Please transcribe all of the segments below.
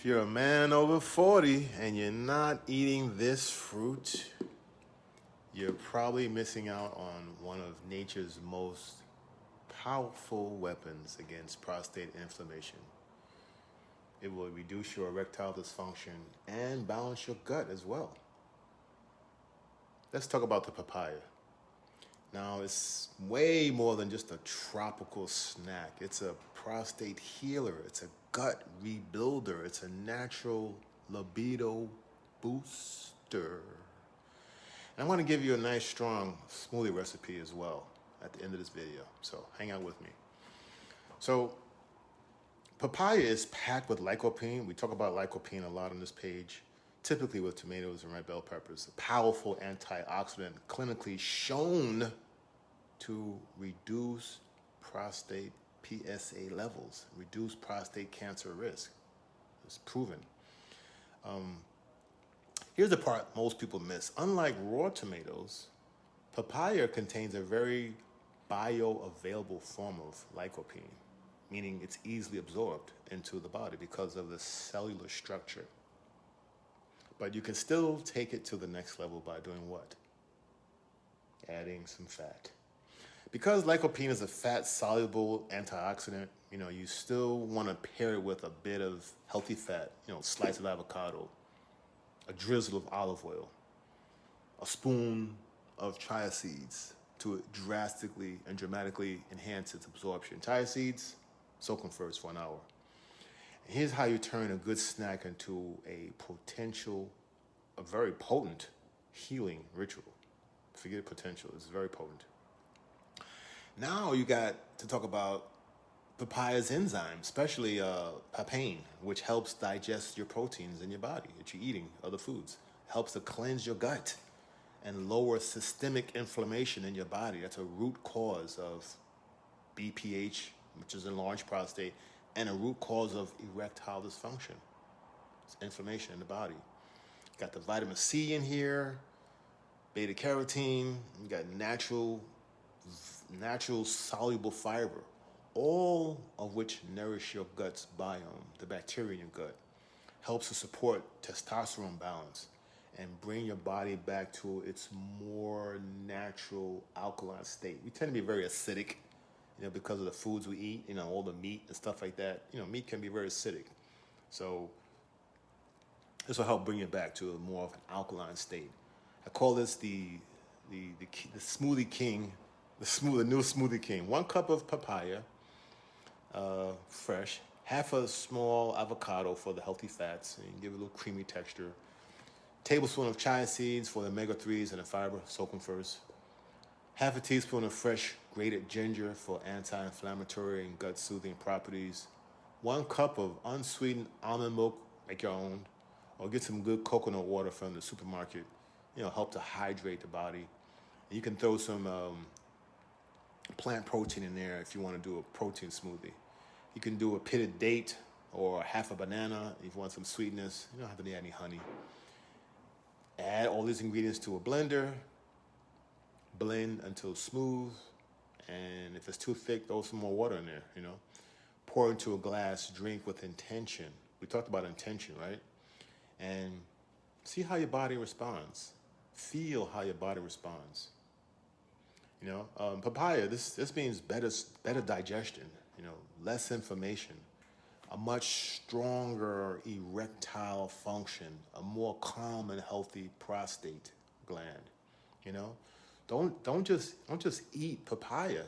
If you're a man over 40 and you're not eating this fruit, you're probably missing out on one of nature's most powerful weapons against prostate inflammation. It will reduce your erectile dysfunction and balance your gut as well. Let's talk about the papaya. Now, it's way more than just a tropical snack. It's a prostate healer. It's a gut rebuilder. It's a natural libido booster. And I'm going to give you a nice, strong smoothie recipe as well at the end of this video. So hang out with me. So papaya is packed with lycopene. We talk about lycopene a lot on this page, typically with tomatoes and red bell peppers. A powerful antioxidant, clinically shown to reduce prostate PSA levels, reduce prostate cancer risk. It's proven. Here's the part most people miss. Unlike raw tomatoes, papaya contains a very bioavailable form of lycopene, meaning it's easily absorbed into the body because of the cellular structure. But you can still take it to the next level by doing what? Adding some fat. Because lycopene is a fat-soluble antioxidant, you still want to pair it with a bit of healthy fat, slice of avocado, a drizzle of olive oil, a spoon of chia seeds to drastically and dramatically enhance its absorption. Chia seeds, soak them first for an hour. And here's how you turn a good snack into a very potent healing ritual. Forget potential, it's very potent. Now you got to talk about papaya's enzyme, especially papain, which helps digest your proteins in your body that you're eating, other foods. Helps to cleanse your gut and lower systemic inflammation in your body. That's a root cause of BPH, which is enlarged prostate, and a root cause of erectile dysfunction. It's inflammation in the body. Got the vitamin C in here, beta carotene, you got natural soluble fiber, all of which nourish your gut's biome, the bacteria in your gut. Helps to support testosterone balance and bring your body back to its more natural alkaline state. We tend to be very acidic, because of the foods we eat, all the meat and stuff like that. Meat can be very acidic. So this will help bring it back to a more of an alkaline state. I call this the smoothie king, the new smoothie king. 1 cup of papaya, fresh. Half a small avocado for the healthy fats, and you can give it a little creamy texture. Tablespoon of chia seeds for the omega-3s and the fiber, soak them first. Half a teaspoon of fresh grated ginger for anti-inflammatory and gut-soothing properties. 1 cup of unsweetened almond milk, make your own, or get some good coconut water from the supermarket. Help to hydrate the body. And you can throw some plant protein in there if you want to do a protein smoothie. You can do a pitted date or half a banana if you want some sweetness. You don't have to add any honey. Add all these ingredients to a blender. Blend until smooth. And if it's too thick, throw some more water in there, Pour into a glass, drink with intention. We talked about intention, right? And see how your body responds. Feel how your body responds. Papaya, this means better digestion, less inflammation, a much stronger erectile function, a more calm and healthy prostate gland. Don't just eat papaya.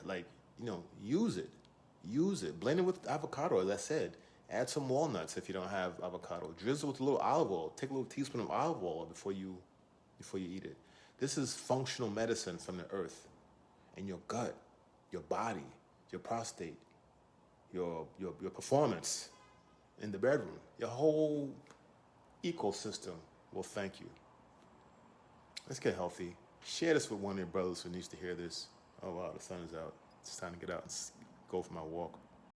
Use it. Blend it with avocado, as I said. Add some walnuts if you don't have avocado. Drizzle with a little olive oil. Take a little teaspoon of olive oil before you eat it. This is functional medicine from the earth. And your gut, your body, your prostate, your performance in the bedroom, your whole ecosystem will thank you. Let's get healthy. Share this with one of your brothers who needs to hear this. Oh wow, the sun is out. It's time to get out and go for my walk.